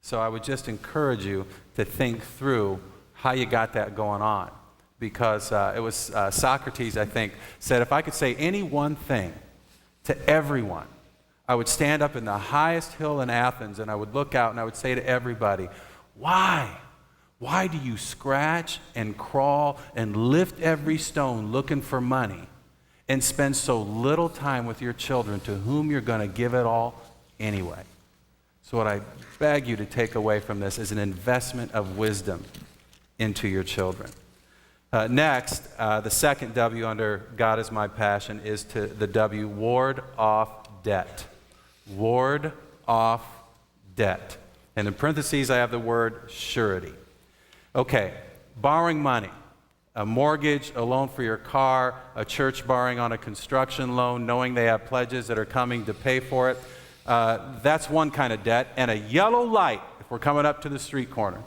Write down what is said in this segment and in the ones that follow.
So I would just encourage you to think through how you got that going on. Because it was Socrates, I think, said, if I could say any one thing to everyone, I would stand up in the highest hill in Athens and I would look out and I would say to everybody, why? Why do you scratch and crawl and lift every stone looking for money and spend so little time with your children to whom you're going to give it all anyway? So what I beg you to take away from this is an investment of wisdom into your children. Next, the second W under God is my passion is to the W, ward off debt. Ward off debt. And in parentheses, I have the word surety. Okay, borrowing money, a mortgage, a loan for your car, a church borrowing on a construction loan, knowing they have pledges that are coming to pay for it. That's one kind of debt. And a yellow light, if we're coming up to the street corner,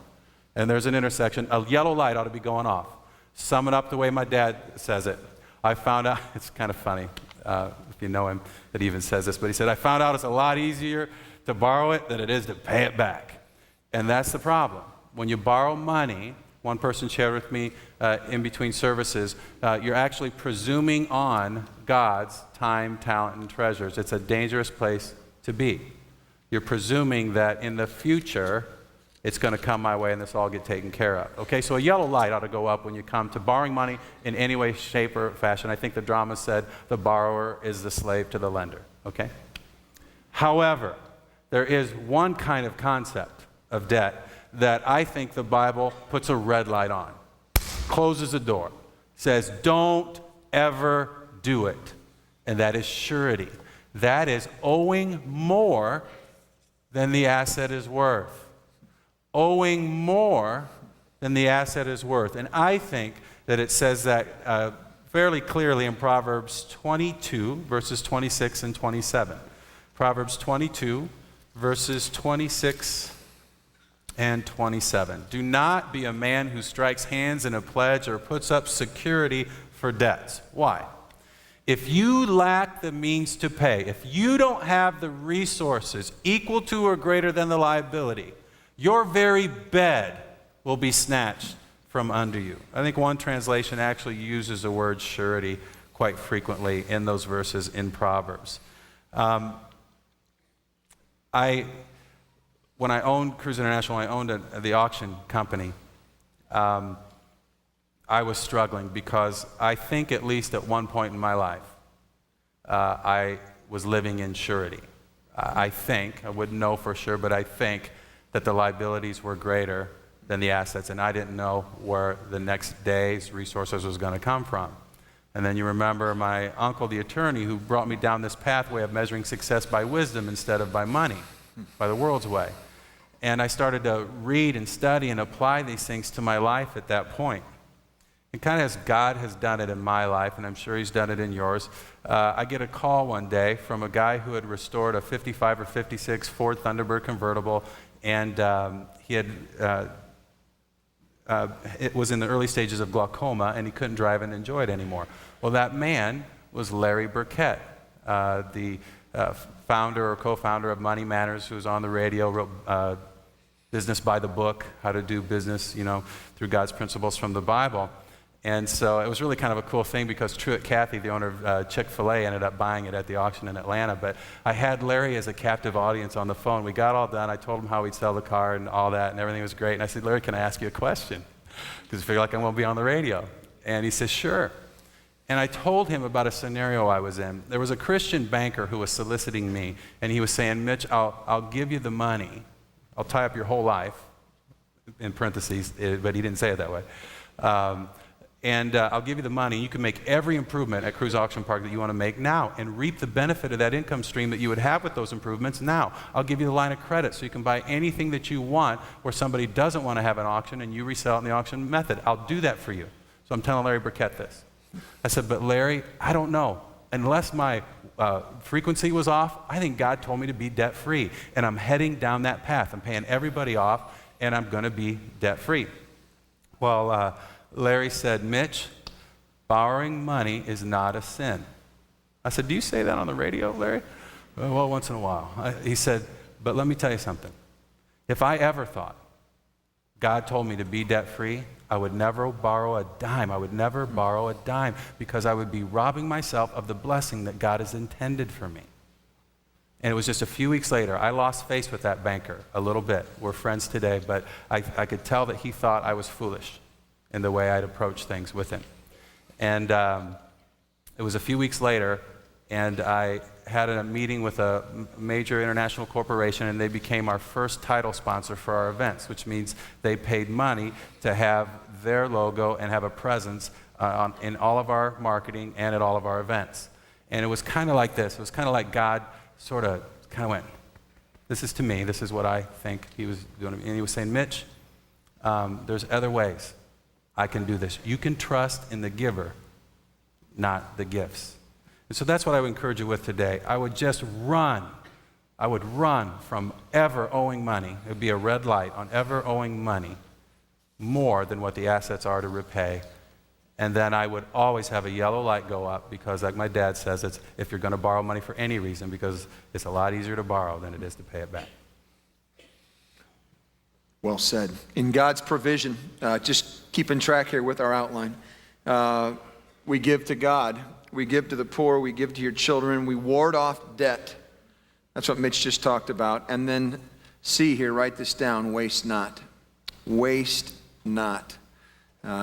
and there's an intersection, a yellow light ought to be going off. Sum it up the way my dad says it. I found out, it's kind of funny if you know him, that he even says this, but he said, I found out it's a lot easier to borrow it than it is to pay it back. And that's the problem. When you borrow money, one person shared with me in between services, you're actually presuming on God's time, talent, and treasures. It's a dangerous place to be. You're presuming that in the future, it's going to come my way and this will all get taken care of. Okay, so a yellow light ought to go up when you come to borrowing money in any way, shape, or fashion. I think the drama said the borrower is the slave to the lender. Okay? However, there is one kind of concept of debt that I think the Bible puts a red light on, closes the door, says don't ever do it, and that is surety. That is owing more than the asset is worth. Owing more than the asset is worth. And I think that it says that fairly clearly in Proverbs 22, verses 26 and 27. Proverbs 22, verses 26 and 27. Do not be a man who strikes hands in a pledge or puts up security for debts. Why? If you lack the means to pay, if you don't have the resources equal to or greater than the liability, your very bed will be snatched from under you. I think one translation actually uses the word surety quite frequently in those verses in Proverbs. When I owned Cruise International, I owned the auction company. I was struggling because I think at least at one point in my life, I was living in surety. I think, I wouldn't know for sure, but I think that the liabilities were greater than the assets, and I didn't know where the next day's resources was going to come from. And then you remember my uncle, the attorney, who brought me down this pathway of measuring success by wisdom instead of by money, by the world's way. And I started to read and study and apply these things to my life at that point. And kind of as God has done it in my life, and I'm sure He's done it in yours, I get a call one day from a guy who had restored a 55 or 56 Ford Thunderbird convertible, and he had it was in the early stages of glaucoma, and he couldn't drive and enjoy it anymore. Well, that man was Larry Burkett, the founder or co-founder of Money Matters, who was on the radio, wrote Business by the Book, How to Do Business, through God's Principles from the Bible. And so it was really kind of a cool thing because Truett Cathy, the owner of Chick-fil-A, ended up buying it at the auction in Atlanta. But I had Larry as a captive audience on the phone. We got all done. I told him how we'd sell the car and all that, and everything was great. And I said, Larry, can I ask you a question? Because I figure like I'm going to be on the radio. And he says, sure. And I told him about a scenario I was in. There was a Christian banker who was soliciting me, and he was saying, Mitch, I'll give you the money. I'll tie up your whole life, in parentheses, but he didn't say it that way. And I'll give you the money. You can make every improvement at Cruise Auction Park that you want to make now and reap the benefit of that income stream that you would have with those improvements now. I'll give you the line of credit so you can buy anything that you want where somebody doesn't want to have an auction and you resell it in the auction method. I'll do that for you. So I'm telling Larry Burkett this. I said, but Larry, I don't know. Unless my frequency was off, I think God told me to be debt-free. And I'm heading down that path. I'm paying everybody off, and I'm going to be debt-free. Well, Larry said, Mitch, borrowing money is not a sin. I said, do you say that on the radio, Larry? Well, once in a while. He said, but let me tell you something. If I ever thought God told me to be debt-free, I would never borrow a dime. I would never borrow a dime because I would be robbing myself of the blessing that God has intended for me. And it was just a few weeks later, I lost face with that banker a little bit. We're friends today, but I could tell that he thought I was foolish in the way I'd approach things with him. And it was a few weeks later, and I had a meeting with a major international corporation, and they became our first title sponsor for our events, which means they paid money to have their logo and have a presence in all of our marketing and at all of our events. And it was kind of like this. It was kind of like God sort of went, this is to me, this is what I think he was doing to me. And he was saying, Mitch, there's other ways I can do this. You can trust in the giver, not the gifts. And so that's what I would encourage you with today. I would just run. I would run from ever owing money. It would be a red light on ever owing money more than what the assets are to repay. And then I would always have a yellow light go up because, like my dad says, it's if you're going to borrow money for any reason, because it's a lot easier to borrow than it is to pay it back. Well said. In God's provision, just keeping track here with our outline, we give to God. We give to the poor, we give to your children, we ward off debt. That's what Mitch just talked about. And then C here, write this down, waste not. Waste not.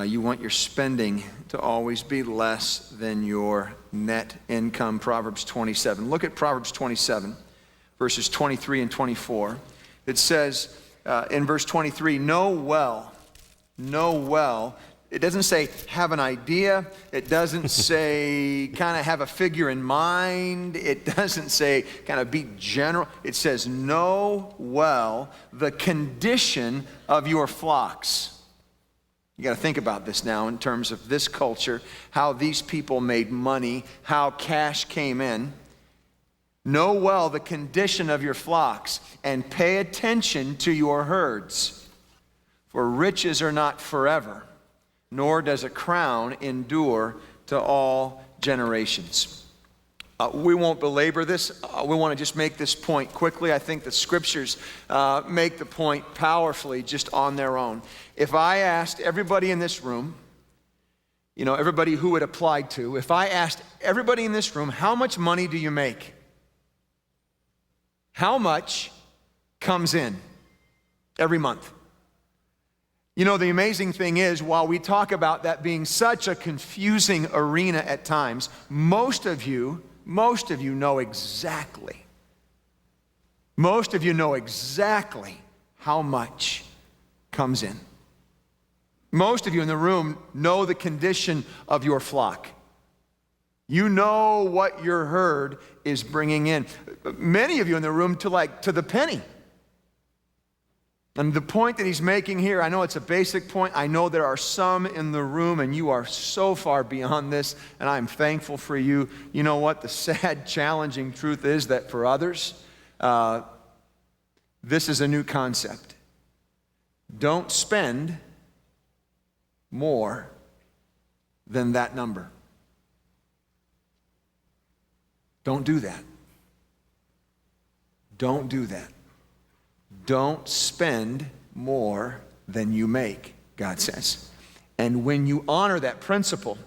You want your spending to always be less than your net income. Proverbs 27. Look at Proverbs 27, verses 23 and 24. It says in verse 23, know well. It doesn't say have an idea. It doesn't say kind of have a figure in mind. It doesn't say kind of be general. It says know well the condition of your flocks. You got to think about this now in terms of this culture, how these people made money, how cash came in. Know well the condition of your flocks and pay attention to your herds. For riches are not forever, nor does a crown endure to all generations. We won't belabor this. We want to just make this point quickly. I think the scriptures make the point powerfully just on their own. If I asked everybody in this room, everybody who it applied to, if I asked everybody in this room, how much money do you make? How much comes in every month? The amazing thing is, while we talk about that being such a confusing arena at times, most of you know exactly. Most of you know exactly how much comes in. Most of you in the room know the condition of your flock. You know what your herd is bringing in. Many of you in the room to the penny. And the point that he's making here, I know it's a basic point. I know there are some in the room, and you are so far beyond this, and I'm thankful for you. You know what? The sad, challenging truth is that for others, this is a new concept. Don't spend more than that number. Don't do that. Don't do that. Don't spend more than you make, God says. And when you honor that principle,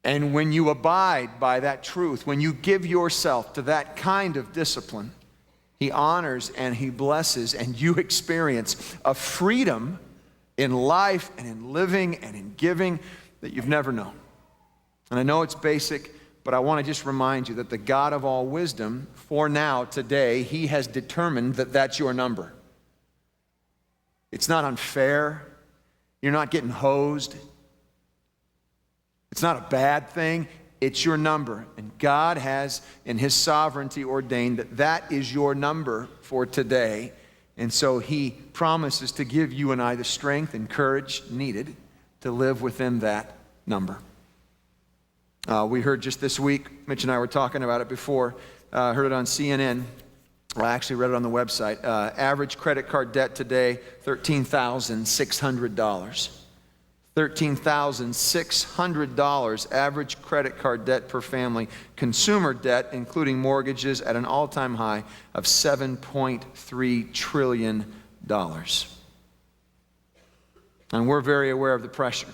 and when you abide by that truth, when you give yourself to that kind of discipline, he honors and he blesses, and you experience a freedom in life and in living and in giving that you've never known. And I know it's basic, but I want to just remind you that the God of all wisdom, for now, today, he has determined that that's your number. It's not unfair. You're not getting hosed. It's not a bad thing. It's your number. And God has, in his sovereignty, ordained that that is your number for today. And so he promises to give you and I the strength and courage needed to live within that number. We heard just this week, Mitch and I were talking about it before, heard it on CNN. Well, I actually read it on the website. Average credit card debt today, $13,600. $13,600 average credit card debt per family. Consumer debt, including mortgages, at an all-time high of $7.3 trillion. And we're very aware of the pressure.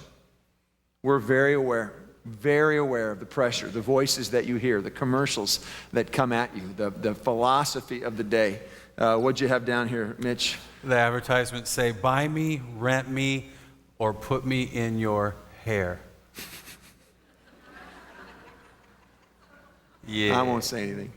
We're very aware of the pressure, the voices that you hear, the commercials that come at you, the philosophy of the day. What'd you have down here, Mitch? The advertisements say, buy me, rent me, or put me in your hair. Yeah. I won't say anything.